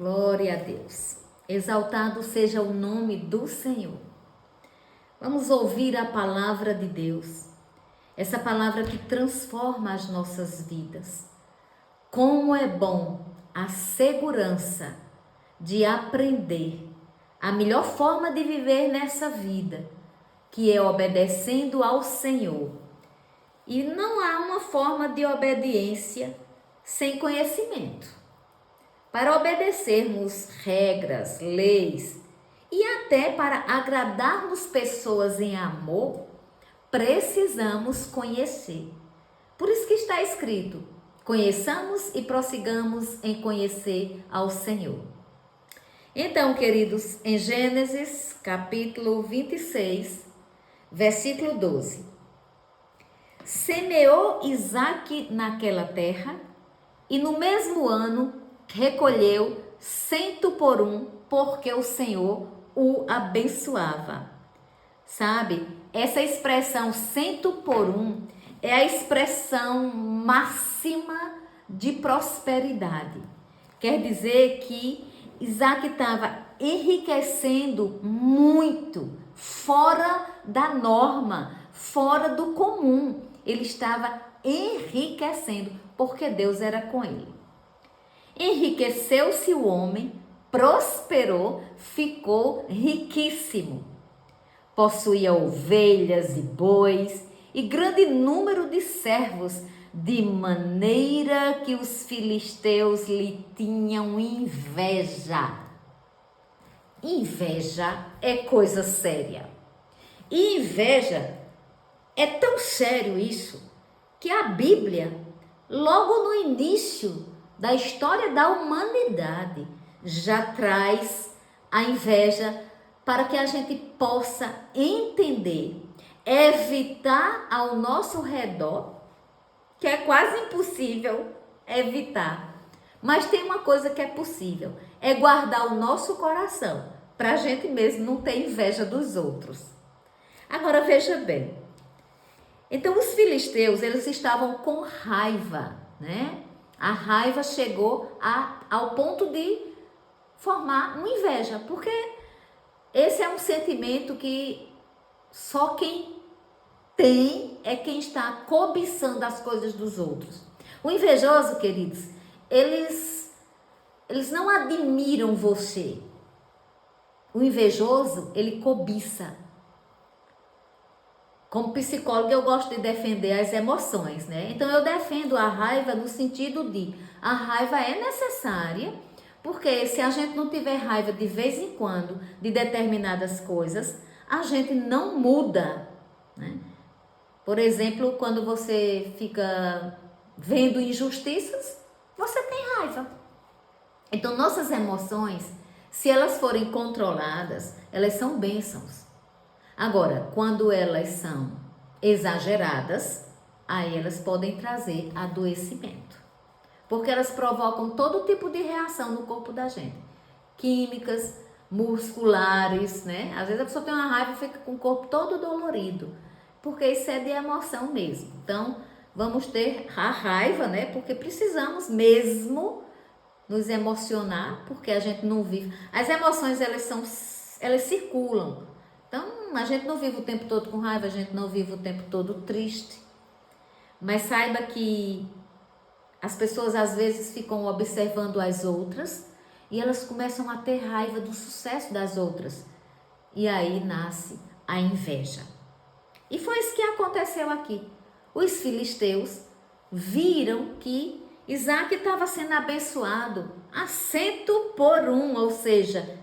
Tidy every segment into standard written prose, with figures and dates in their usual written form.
Glória a Deus. Exaltado seja o nome do Senhor. Vamos ouvir a palavra de Deus. Essa palavra que transforma as nossas vidas. Como é bom a segurança de aprender a melhor forma de viver nessa vida, que é obedecendo ao Senhor. E não há uma forma de obediência sem conhecimento. Para obedecermos regras, leis e até para agradarmos pessoas em amor, precisamos conhecer. Por isso que está escrito: conheçamos e prossigamos em conhecer ao Senhor. Então, queridos, em Gênesis capítulo 26, versículo 12. Semeou Isaque naquela terra e no mesmo ano recolheu 100 por um, porque o Senhor o abençoava. Sabe, essa expressão 100 por um é a expressão máxima de prosperidade. Quer dizer que Isaque estava enriquecendo muito, fora da norma, fora do comum. Ele estava enriquecendo, porque Deus era com ele. Enriqueceu-se o homem, prosperou, ficou riquíssimo. Possuía ovelhas e bois e grande número de servos, de maneira que os filisteus lhe tinham inveja. Inveja é coisa séria. E inveja é tão sério isso, que a Bíblia, logo no início da história da humanidade, já traz a inveja para que a gente possa entender, evitar ao nosso redor, que é quase impossível evitar. Mas tem uma coisa que é possível, é guardar o nosso coração, para a gente mesmo não ter inveja dos outros. Agora veja bem, então os filisteus, eles estavam com raiva, né? A raiva chegou ao ponto de formar uma inveja, porque esse é um sentimento que só quem tem é quem está cobiçando as coisas dos outros. O invejoso, queridos, eles não admiram você. O invejoso, ele cobiça. Como psicóloga, eu gosto de defender as emoções, né? Então, eu defendo a raiva no sentido de a raiva é necessária, porque se a gente não tiver raiva de vez em quando de determinadas coisas, a gente não muda, né? Por exemplo, quando você fica vendo injustiças, você tem raiva. Então, nossas emoções, se elas forem controladas, elas são bênçãos. Agora, quando elas são exageradas, aí elas podem trazer adoecimento. Porque elas provocam todo tipo de reação no corpo da gente. Químicas, musculares, né? Às vezes a pessoa tem uma raiva e fica com o corpo todo dolorido. Porque isso é de emoção mesmo. Então, vamos ter a raiva, né? Porque precisamos mesmo nos emocionar, porque a gente não vive. As emoções, elas circulam. Então, a gente não vive o tempo todo com raiva, a gente não vive o tempo todo triste. Mas saiba que as pessoas às vezes ficam observando as outras e elas começam a ter raiva do sucesso das outras. E aí nasce a inveja. E foi isso que aconteceu aqui. Os filisteus viram que Isaque estava sendo abençoado a 100 por um, ou seja,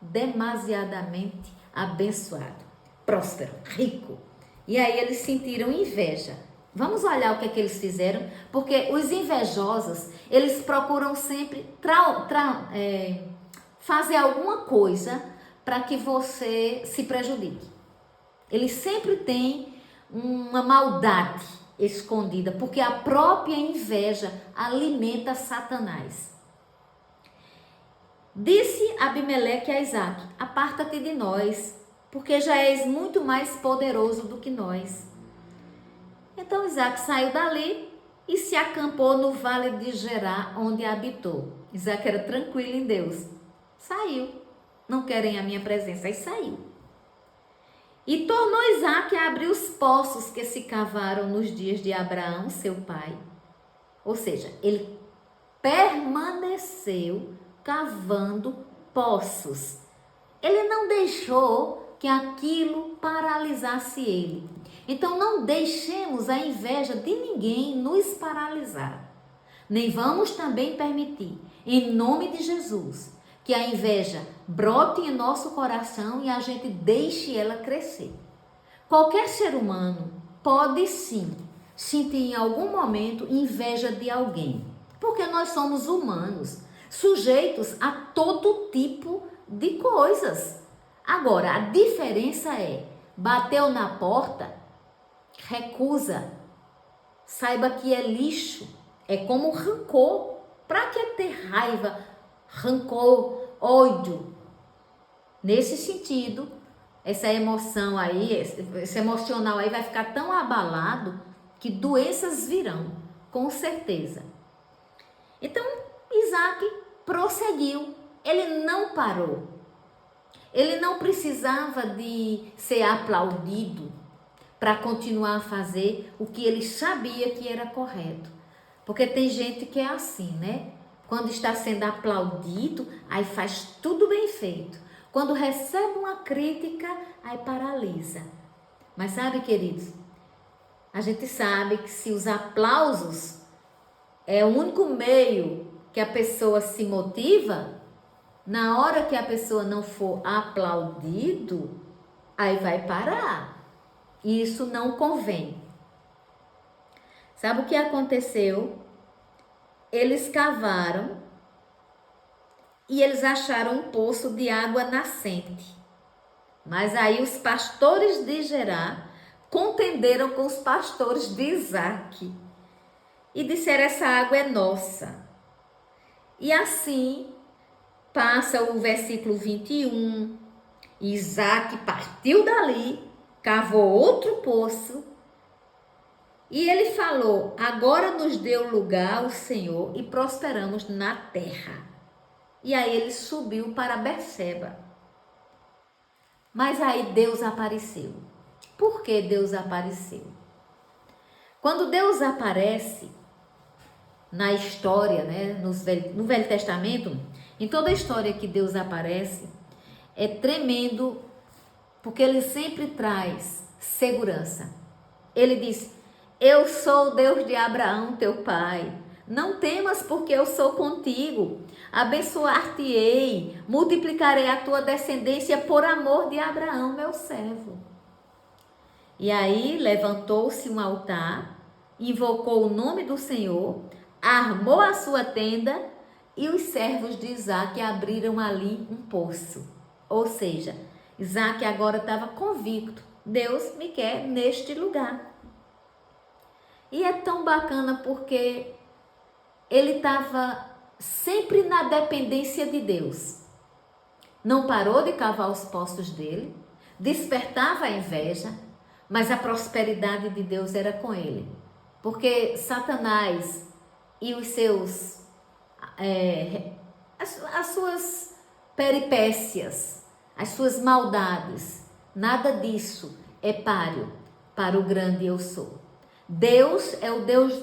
demasiadamente abençoado, próspero, rico. E aí eles sentiram inveja. Vamos olhar o que é que eles fizeram, porque os invejosos, eles procuram sempre fazer alguma coisa para que você se prejudique. Eles sempre têm uma maldade escondida, porque a própria inveja alimenta Satanás. Disse Abimeleque a Isaque: aparta-te de nós, porque já és muito mais poderoso do que nós. Então Isaque saiu dali e se acampou no vale de Gerar, onde habitou. Isaac era tranquilo em Deus. Saiu. Não querem a minha presença. Aí saiu. E tornou Isaac a abrir os poços que se cavaram nos dias de Abraão, seu pai. Ou seja, ele permaneceu cavando poços. Ele não deixou que aquilo paralisasse ele. Então não deixemos a inveja de ninguém nos paralisar. Nem vamos também permitir, em nome de Jesus, que a inveja brote em nosso coração e a gente deixe ela crescer. Qualquer ser humano pode sim sentir em algum momento inveja de alguém, porque nós somos humanos, sujeitos a todo tipo de coisas. Agora, a diferença é, bateu na porta, recusa, saiba que é lixo, é como rancor. Para que ter raiva, rancor, ódio? Nesse sentido, essa emoção aí, esse emocional aí vai ficar tão abalado que doenças virão, com certeza. Então, Isaac prosseguiu, ele não parou. Ele não precisava de ser aplaudido para continuar a fazer o que ele sabia que era correto. Porque tem gente que é assim, né? Quando está sendo aplaudido, aí faz tudo bem feito. Quando recebe uma crítica, aí paralisa. Mas sabe, queridos, a gente sabe que se os aplausos é o único meio que a pessoa se motiva, na hora que a pessoa não for aplaudido, aí vai parar. E isso não convém. Sabe o que aconteceu? Eles cavaram e eles acharam um poço de água nascente. Mas aí os pastores de Gerar contenderam com os pastores de Isaac e disseram: essa água é nossa. E assim passa o versículo 21. Isaac partiu dali, cavou outro poço. E ele falou: agora nos deu lugar o Senhor e prosperamos na terra. E aí ele subiu para Berseba. Mas aí Deus apareceu. Por que Deus apareceu? Quando Deus aparece na história, né, no Velho Testamento, em toda a história que Deus aparece, é tremendo, porque ele sempre traz segurança. Ele diz: eu sou o Deus de Abraão, teu pai. Não temas, porque eu sou contigo. Abençoar-te-ei, multiplicarei a tua descendência por amor de Abraão, meu servo. E aí levantou-se um altar, invocou o nome do Senhor, armou a sua tenda e os servos de Isaac abriram ali um poço. Ou seja, Isaac agora estava convicto: Deus me quer neste lugar. E é tão bacana porque ele estava sempre na dependência de Deus. Não parou de cavar os poços dele, despertava a inveja, mas a prosperidade de Deus era com ele. Porque Satanás e os seus, as suas peripécias, as suas maldades, nada disso é páreo para o grande eu sou. Deus é o Deus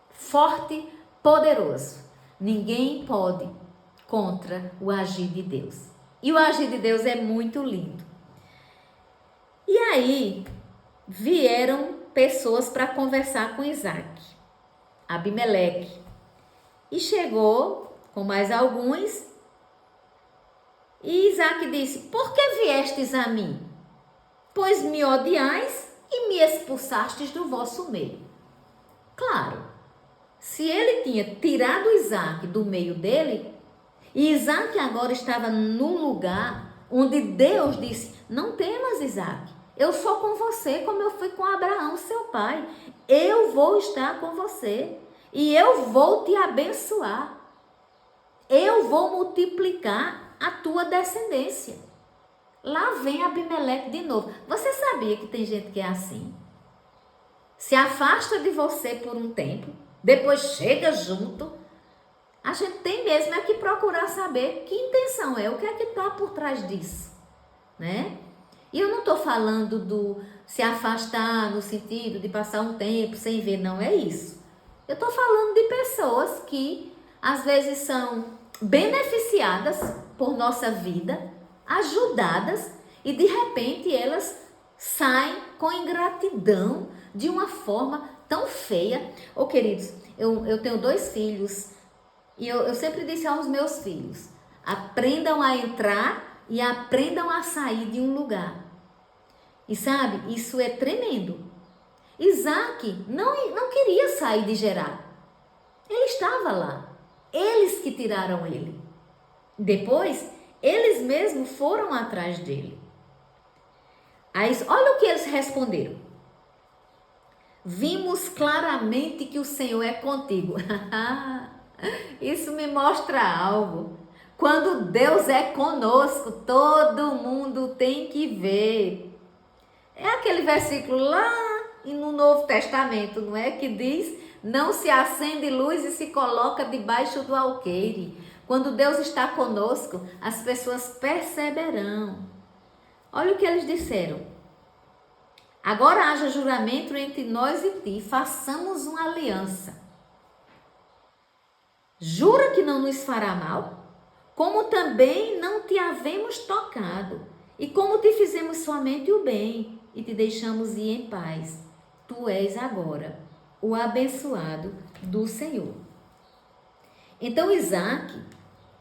forte, poderoso. Ninguém pode contra o agir de Deus. E o agir de Deus é muito lindo. E aí vieram pessoas para conversar com Isaac, Abimeleque. E chegou com mais alguns. E Isaac disse: por que viestes a mim? Pois me odiais e me expulsastes do vosso meio. Claro, se ele tinha tirado Isaac do meio dele, e Isaac agora estava num lugar onde Deus disse: não temas, Isaac, eu sou com você como eu fui com Abraão, seu pai. Eu vou estar com você e eu vou te abençoar. Eu vou multiplicar a tua descendência. Lá vem Abimeleque de novo. Você sabia que tem gente que é assim? Se afasta de você por um tempo, depois chega junto. A gente tem mesmo é que procurar saber que intenção é, o que é que está por trás disso, né? E eu não estou falando do se afastar no sentido de passar um tempo sem ver, não é isso. Eu estou falando de pessoas que às vezes são beneficiadas por nossa vida, ajudadas, e de repente elas saem com ingratidão de uma forma tão feia. Ô queridos, eu tenho 2 filhos e eu sempre disse aos meus filhos, aprendam a entrar e aprendam a sair de um lugar. E sabe, isso é tremendo. Isaac não queria sair de Gerar. Ele estava lá. Eles que tiraram ele. Depois, eles mesmos foram atrás dele. Aí, olha o que eles responderam. Vimos claramente que o Senhor é contigo. Isso me mostra algo. Quando Deus é conosco, todo mundo tem que ver. É aquele versículo lá no Novo Testamento, não é? Que diz, não se acende luz e se coloca debaixo do alqueire. Quando Deus está conosco, as pessoas perceberão. Olha o que eles disseram. Agora haja juramento entre nós e ti, façamos uma aliança. Jura que não nos fará mal? Como também não te havemos tocado, e como te fizemos somente o bem, e te deixamos ir em paz. Tu és agora o abençoado do Senhor. Então Isaac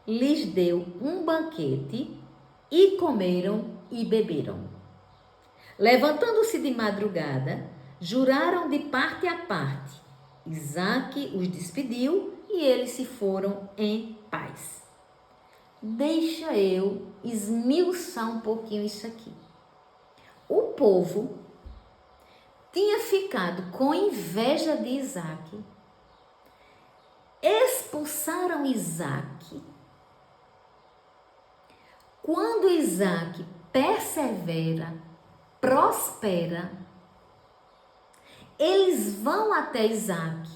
lhes deu um banquete, e comeram e beberam. Levantando-se de madrugada, juraram de parte a parte. Isaac os despediu e eles se foram em paz. Deixa eu esmiuçar um pouquinho isso aqui. O povo tinha ficado com inveja de Isaac. Expulsaram Isaac. Quando Isaac persevera, prospera, eles vão até Isaac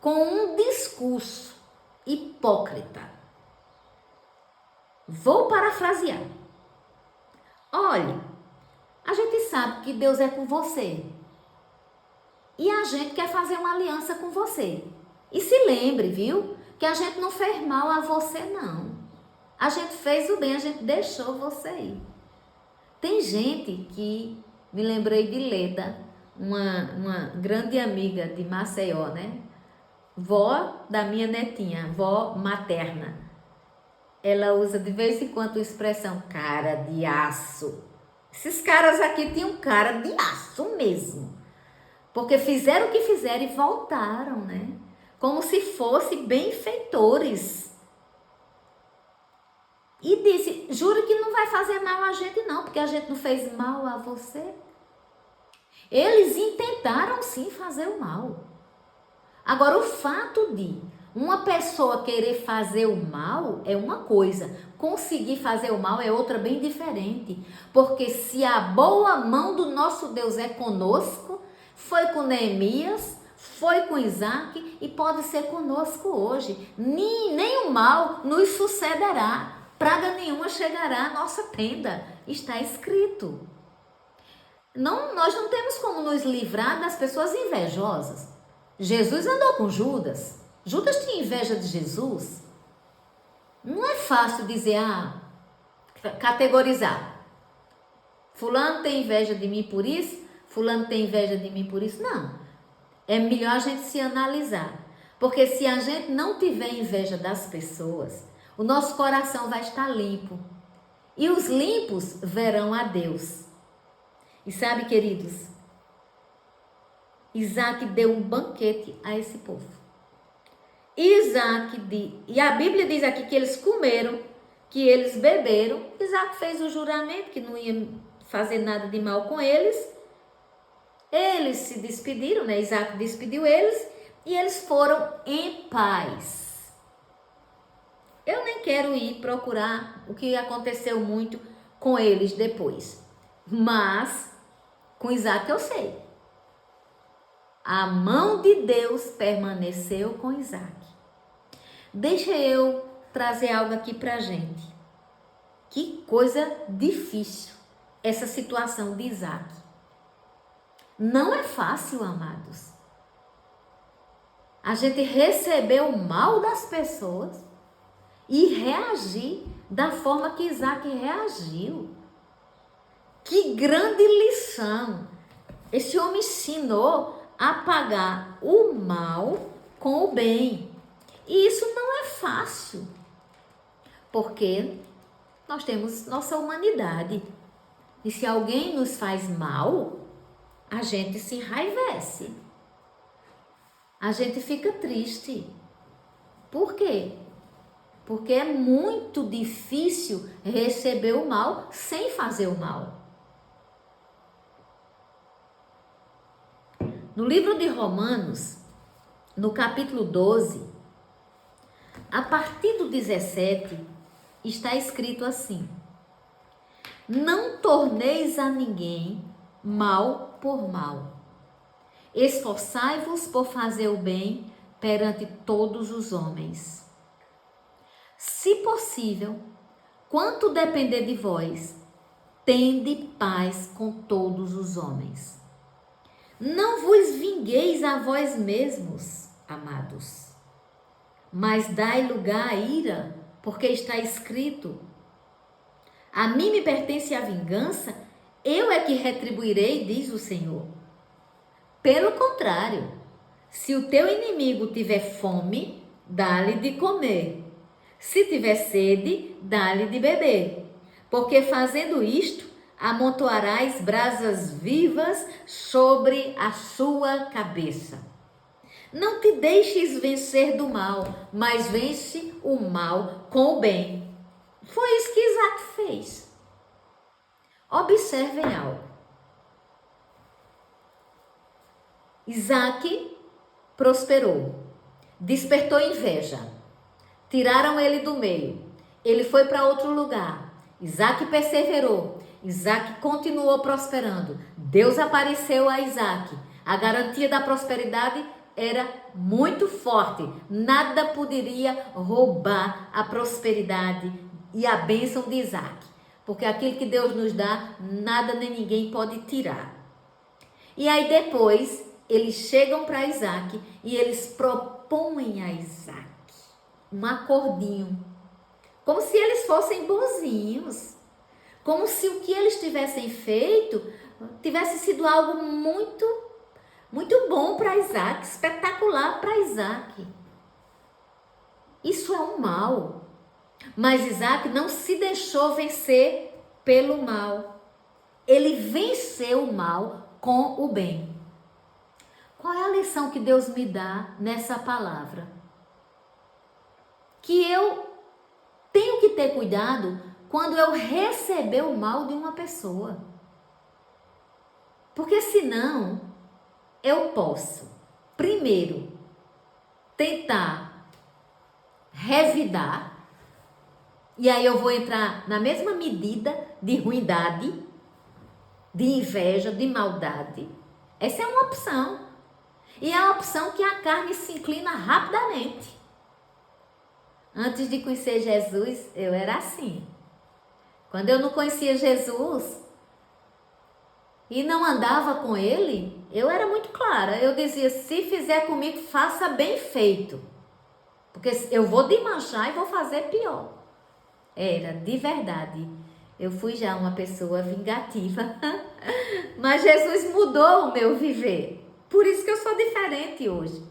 com um discurso hipócrita. Vou parafrasear. Olha, a gente sabe que Deus é com você e a gente quer fazer uma aliança com você. E se lembre, viu, que a gente não fez mal a você, não. A gente fez o bem, a gente deixou você ir. Tem gente que, me lembrei de Leda, uma grande amiga de Maceió, né? Vó da minha netinha, vó materna. Ela usa de vez em quando a expressão cara de aço. Esses caras aqui tinham cara de aço mesmo. Porque fizeram o que fizeram e voltaram, né? Como se fossem benfeitores. E disse, juro que não vai fazer mal a gente não, porque a gente não fez mal a você. Eles intentaram sim fazer o mal. Agora, o fato de uma pessoa querer fazer o mal é uma coisa, conseguir fazer o mal é outra bem diferente. Porque se a boa mão do nosso Deus é conosco, foi com Neemias, foi com Isaac e pode ser conosco hoje. Nem o mal nos sucederá. Praga nenhuma chegará à nossa tenda, está escrito. Nós não temos como nos livrar das pessoas invejosas. Jesus andou com Judas. Judas tinha inveja de Jesus. Não é fácil dizer, categorizar. Fulano tem inveja de mim por isso, fulano tem inveja de mim por isso. Não. É melhor a gente se analisar. Porque se a gente não tiver inveja das pessoas, o nosso coração vai estar limpo. E os limpos verão a Deus. E sabe, queridos, Isaac deu um banquete a esse povo. E a Bíblia diz aqui que eles comeram, que eles beberam. Isaac fez o juramento que não ia fazer nada de mal com eles. Eles se despediram, né? Isaac despediu eles e eles foram em paz. Eu nem quero ir procurar o que aconteceu muito com eles depois. Mas com Isaac eu sei. A mão de Deus permaneceu com Isaac. Deixa eu trazer algo aqui para a gente. Que coisa difícil essa situação de Isaac. Não é fácil, amados. A gente receber o mal das pessoas e reagir da forma que Isaac reagiu. Que grande lição! Esse homem ensinou a pagar o mal com o bem. E isso não é fácil, porque nós temos nossa humanidade. E se alguém nos faz mal, a gente se enraivece. A gente fica triste. Por quê? Porque é muito difícil receber o mal sem fazer o mal. No livro de Romanos, no capítulo 12, a partir do 17, está escrito assim: não torneis a ninguém mal por mal. Esforçai-vos por fazer o bem perante todos os homens. Se possível, quanto depender de vós, tende paz com todos os homens. Não vos vingueis a vós mesmos, amados, mas dai lugar à ira, porque está escrito: a mim me pertence a vingança, eu é que retribuirei, diz o Senhor. Pelo contrário, se o teu inimigo tiver fome, dá-lhe de comer. Se tiver sede, dá-lhe de beber. Porque fazendo isto, amontoarás brasas vivas sobre a sua cabeça. Não te deixes vencer do mal, mas vence o mal com o bem. Foi isso que Isaac fez. Observem algo. Isaac prosperou, despertou inveja, tiraram ele do meio, ele foi para outro lugar. Isaac perseverou, Isaac continuou prosperando. Deus apareceu a Isaac. A garantia da prosperidade era muito forte. Nada poderia roubar a prosperidade e a bênção de Isaac, porque aquilo que Deus nos dá, nada nem ninguém pode tirar. E aí depois eles chegam para Isaac e eles propõem a Isaac um acordinho, como se eles fossem bonzinhos, como se o que eles tivessem feito tivesse sido algo muito, muito bom para Isaac, espetacular para Isaac. Isso é um mal, mas Isaac não se deixou vencer pelo mal, ele venceu o mal com o bem. Qual é a lição que Deus me dá nessa palavra? Que eu tenho que ter cuidado quando eu receber o mal de uma pessoa. Porque senão eu posso, primeiro, tentar revidar, e aí eu vou entrar na mesma medida de ruindade, de inveja, de maldade. Essa é uma opção. E é a opção que a carne se inclina rapidamente. Antes de conhecer Jesus, eu era assim. Quando eu não conhecia Jesus e não andava com ele, eu era muito clara. Eu dizia, se fizer comigo, faça bem feito. Porque eu vou desmanchar e vou fazer pior. Era, de verdade. Eu fui já uma pessoa vingativa. Mas Jesus mudou o meu viver. Por isso que eu sou diferente hoje.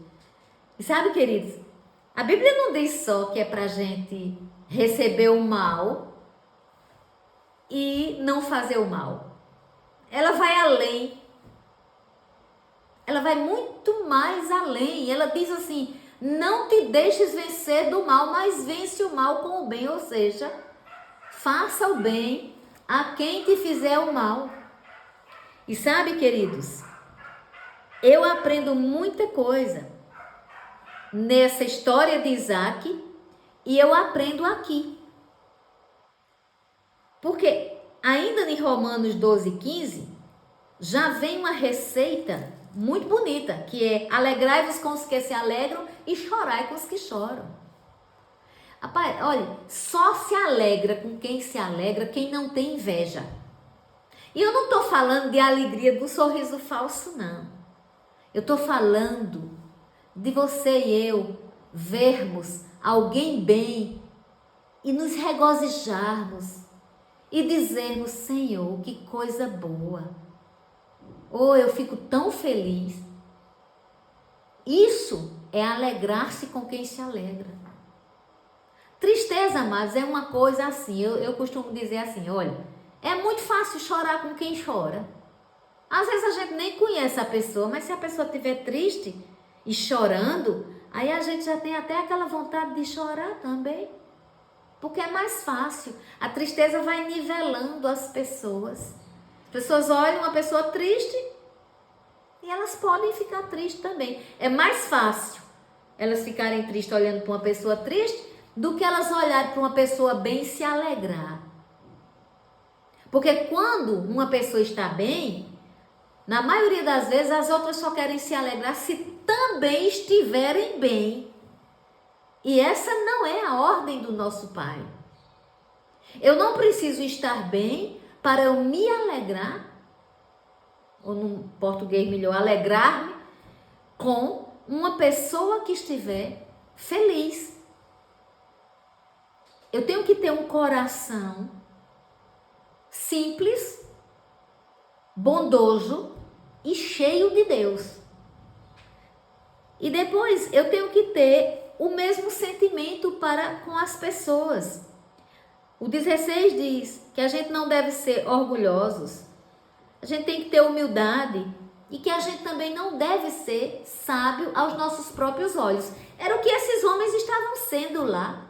E sabe, queridos, a Bíblia não diz só que é pra gente receber o mal e não fazer o mal. Ela vai além. Ela vai muito mais além. Ela diz assim, não te deixes vencer do mal, mas vence o mal com o bem. Ou seja, faça o bem a quem te fizer o mal. E sabe, queridos, eu aprendo muita coisa nessa história de Isaac e eu aprendo aqui. Porque ainda em Romanos 12:15, já vem uma receita muito bonita, que é alegrai-vos com os que se alegram e chorai com os que choram. Rapaz, olha, só se alegra com quem se alegra quem não tem inveja. E eu não estou falando de alegria do sorriso falso, não. Eu estou falando de você e eu vermos alguém bem e nos regozijarmos e dizermos, Senhor, que coisa boa. Oh, eu fico tão feliz. Isso é alegrar-se com quem se alegra. Tristeza, amados, é uma coisa assim, eu costumo dizer assim, olha, é muito fácil chorar com quem chora. Às vezes a gente nem conhece a pessoa, mas se a pessoa estiver triste e chorando, aí a gente já tem até aquela vontade de chorar também. Porque é mais fácil. A tristeza vai nivelando as pessoas. As pessoas olham uma pessoa triste e elas podem ficar tristes também. É mais fácil elas ficarem tristes olhando para uma pessoa triste do que elas olharem para uma pessoa bem e se alegrar. Porque quando uma pessoa está bem, na maioria das vezes as outras só querem se alegrar se também estiverem bem. E essa não é a ordem do nosso Pai. Eu não preciso estar bem para eu me alegrar, ou no português melhor, alegrar-me com uma pessoa que estiver feliz. Eu tenho que ter um coração simples, bondoso e cheio de Deus. E depois eu tenho que ter o mesmo sentimento para com as pessoas. O 16 diz que a gente não deve ser orgulhosos, a gente tem que ter humildade e que a gente também não deve ser sábio aos nossos próprios olhos. Era o que esses homens estavam sendo lá.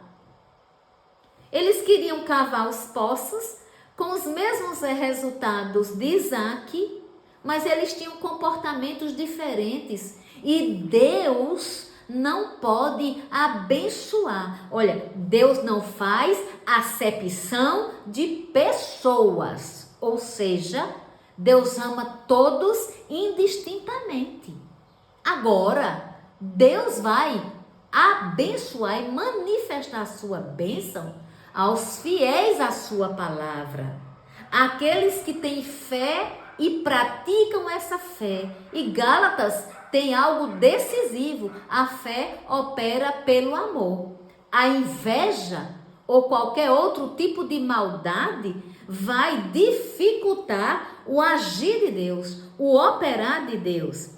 Eles queriam cavar os poços com os mesmos resultados de Isaac, mas eles tinham comportamentos diferentes e Deus não pode abençoar. Olha, Deus não faz acepção de pessoas, ou seja, Deus ama todos indistintamente. Agora, Deus vai abençoar e manifestar a sua bênção aos fiéis à sua palavra, aqueles que têm fé e praticam essa fé. E Gálatas tem algo decisivo: a fé opera pelo amor. A inveja ou qualquer outro tipo de maldade vai dificultar o agir de Deus, o operar de Deus.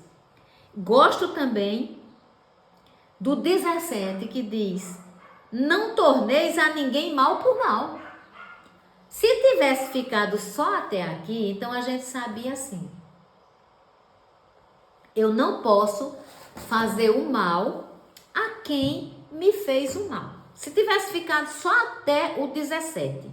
Gosto também do 17 que diz: não torneis a ninguém mal por mal. Se tivesse ficado só até aqui, então a gente sabia assim: eu não posso fazer o mal a quem me fez o mal. Se tivesse ficado só até o 17.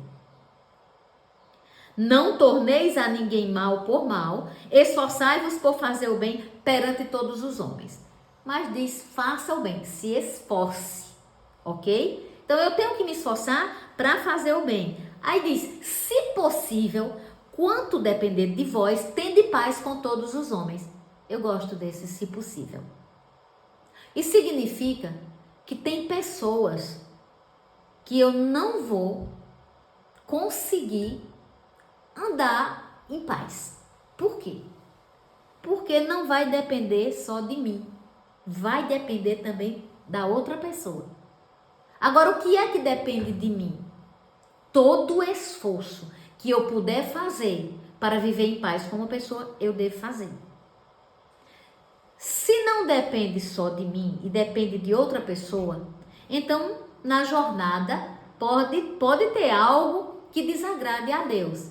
Não torneis a ninguém mal por mal, esforçai-vos por fazer o bem perante todos os homens. Mas diz, faça o bem, se esforce, ok? Então eu tenho que me esforçar para fazer o bem. Aí diz, se possível, quanto depender de vós, tende paz com todos os homens. Eu gosto desse se possível. Isso significa que tem pessoas que eu não vou conseguir andar em paz. Por quê? Porque não vai depender só de mim. Vai depender também da outra pessoa. Agora, o que é que depende de mim? Todo o esforço que eu puder fazer para viver em paz com uma pessoa, eu devo fazer. Se não depende só de mim e depende de outra pessoa, então na jornada pode ter algo que desagrade a Deus.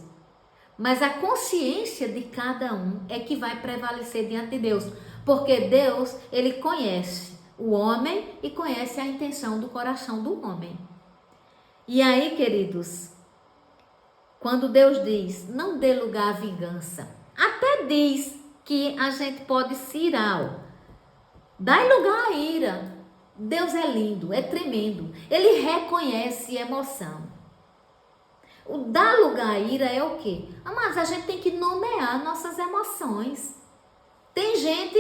Mas a consciência de cada um é que vai prevalecer diante de Deus. Porque Deus, ele conhece o homem e conhece a intenção do coração do homem. E aí, queridos, quando Deus diz, não dê lugar à vingança, até diz que a gente pode se irar. Dá lugar à ira. Deus é lindo, é tremendo. Ele reconhece emoção. O dar lugar à ira é o quê? Mas a gente tem que nomear nossas emoções. Tem gente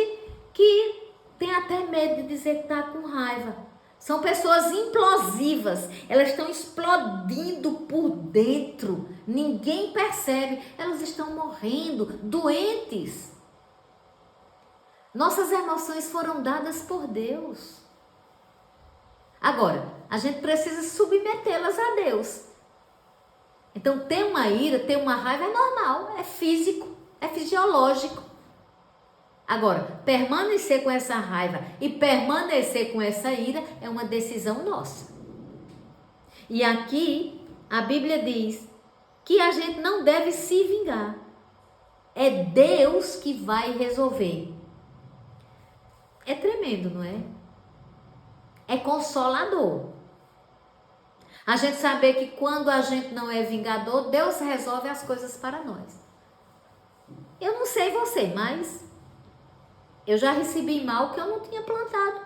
que tem até medo de dizer que está com raiva. São pessoas implosivas, elas estão explodindo por dentro, ninguém percebe, elas estão morrendo, doentes. Nossas emoções foram dadas por Deus. Agora, a gente precisa submetê-las a Deus. Então, ter uma ira, ter uma raiva é normal, é físico, é fisiológico. Agora, permanecer com essa raiva e permanecer com essa ira é uma decisão nossa. E aqui, a Bíblia diz que a gente não deve se vingar. É Deus que vai resolver. É tremendo, não é? É consolador. A gente saber que quando a gente não é vingador, Deus resolve as coisas para nós. Eu não sei você, mas eu já recebi mal que eu não tinha plantado.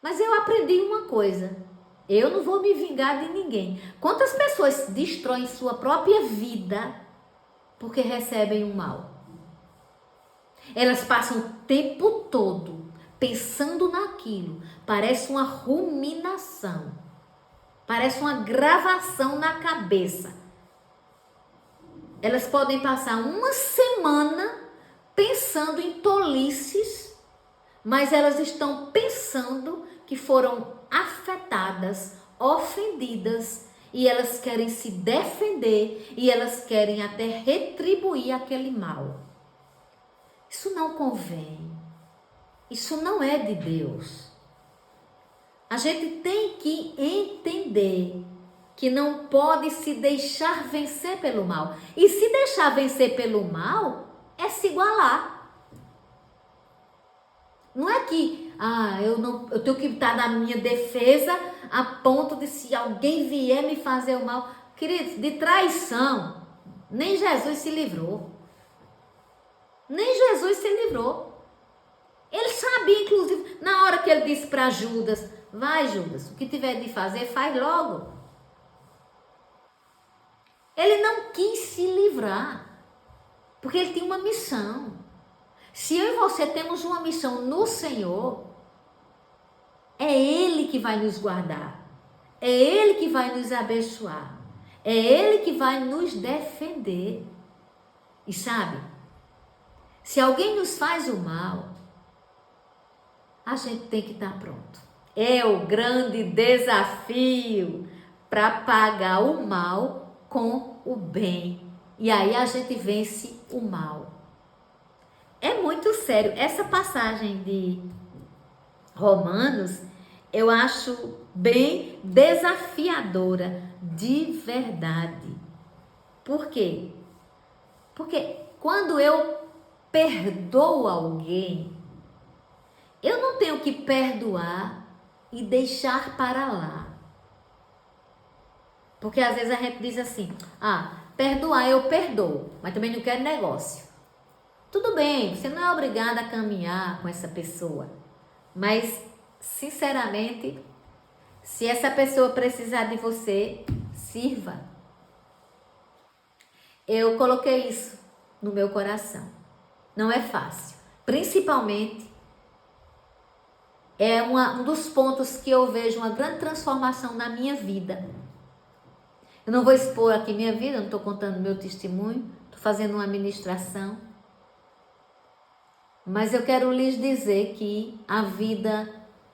Mas eu aprendi uma coisa. Eu não vou me vingar de ninguém. Quantas pessoas destroem sua própria vida porque recebem um mal? Elas passam o tempo todo pensando naquilo. Parece uma ruminação. Parece uma gravação na cabeça. Elas podem passar uma semana pensando em tolices, mas elas estão pensando que foram afetadas, ofendidas, e elas querem se defender e elas querem até retribuir aquele mal. Isso não convém. Isso não é de Deus. A gente tem que entender que não pode se deixar vencer pelo mal. E se deixar vencer pelo mal, é se igualar. Não é que eu tenho que estar na minha defesa a ponto de se alguém vier me fazer o mal. Queridos, de traição, nem Jesus se livrou. Nem Jesus se livrou. Ele sabia, inclusive, na hora que ele disse para Judas, vai Judas, o que tiver de fazer, faz logo. Ele não quis se livrar, porque ele tinha uma missão. Se eu e você temos uma missão no Senhor, é Ele que vai nos guardar. É Ele que vai nos abençoar. É Ele que vai nos defender. E sabe, se alguém nos faz o mal, a gente tem que estar pronto. É o grande desafio para pagar o mal com o bem. E aí a gente vence o mal. É muito sério. Essa passagem de Romanos, eu acho bem desafiadora, de verdade. Por quê? Porque quando eu perdoo alguém, eu não tenho que perdoar e deixar para lá. Porque às vezes a gente diz assim, perdoar eu perdoo, mas também não quero negócio. Tudo bem, você não é obrigada a caminhar com essa pessoa. Mas, sinceramente, se essa pessoa precisar de você, sirva. Eu coloquei isso no meu coração. Não é fácil. Principalmente, é um dos pontos que eu vejo uma grande transformação na minha vida. Eu não vou expor aqui minha vida, não estou contando meu testemunho, estou fazendo uma ministração. Mas eu quero lhes dizer que a vida,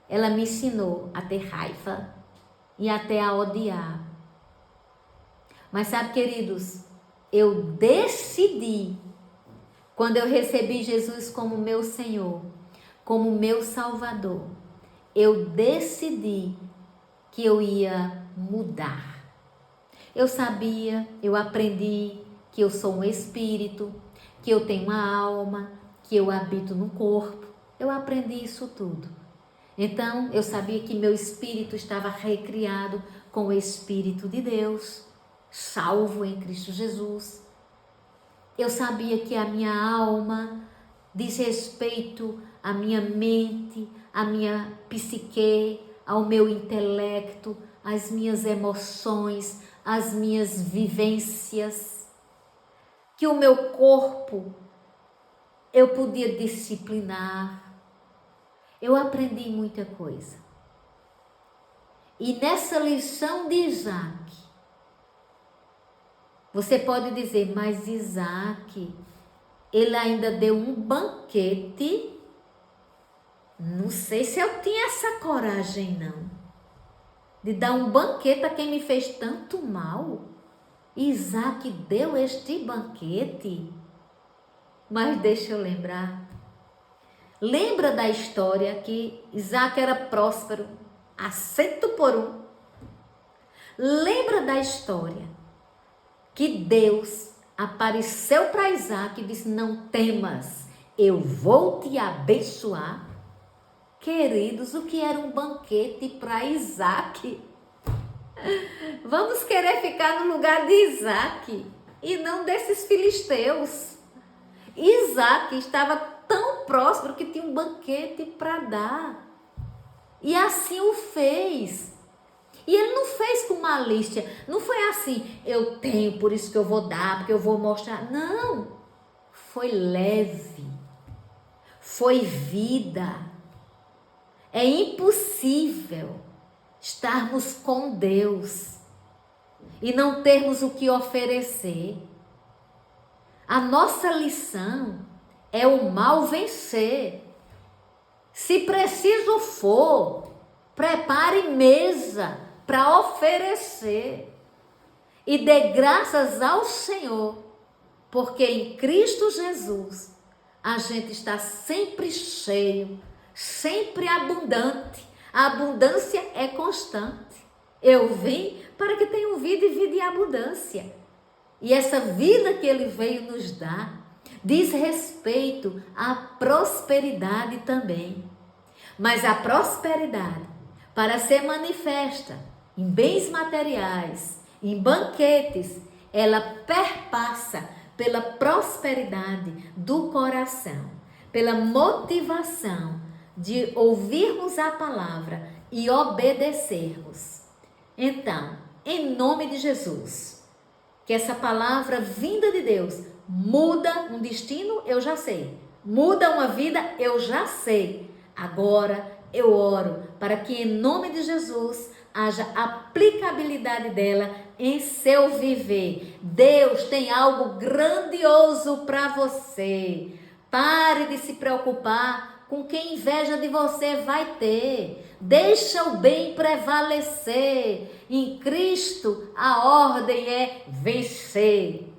ela me ensinou a ter raiva e até a odiar. Mas sabe, queridos, eu decidi, quando eu recebi Jesus como meu Senhor, como meu Salvador, eu decidi que eu ia mudar. Eu sabia, eu aprendi que eu sou um espírito, que eu tenho uma alma, que eu habito no corpo. Eu aprendi isso tudo. Então, eu sabia que meu espírito estava recriado com o Espírito de Deus, salvo em Cristo Jesus. Eu sabia que a minha alma diz respeito à minha mente, à minha psique, ao meu intelecto, às minhas emoções, às minhas vivências. Que o meu corpo eu podia disciplinar. Eu aprendi muita coisa. E nessa lição de Isaac, você pode dizer, mas Isaac, ele ainda deu um banquete. Não sei se eu tinha essa coragem, não. De dar um banquete a quem me fez tanto mal. Isaac deu este banquete. Mas deixa eu lembrar. Lembra da história que Isaac era próspero, a 100 por 1. Lembra da história que Deus apareceu para Isaac e disse, não temas, eu vou te abençoar. Queridos, o que era um banquete para Isaac? Vamos querer ficar no lugar de Isaac e não desses filisteus. Isaac estava tão próspero que tinha um banquete para dar. E assim o fez. E ele não fez com malícia. Não foi assim, eu tenho, por isso que eu vou dar, porque eu vou mostrar. Não. Foi leve. Foi vida. É impossível estarmos com Deus e não termos o que oferecer. A nossa lição é o mal vencer. Se preciso for, prepare mesa para oferecer e dê graças ao Senhor, porque em Cristo Jesus a gente está sempre cheio, sempre abundante. A abundância é constante. Eu vim para que tenham vida e vida em abundância. E essa vida que ele veio nos dar diz respeito à prosperidade também. Mas a prosperidade, para ser manifesta em bens materiais, em banquetes, ela perpassa pela prosperidade do coração, pela motivação de ouvirmos a palavra e obedecermos. Então, em nome de Jesus, que essa palavra vinda de Deus muda um destino, eu já sei. Muda uma vida, eu já sei. Agora eu oro para que em nome de Jesus haja aplicabilidade dela em seu viver. Deus tem algo grandioso para você. Pare de se preocupar com quem inveja de você vai ter. Deixa o bem prevalecer. Em Cristo a ordem é vencer.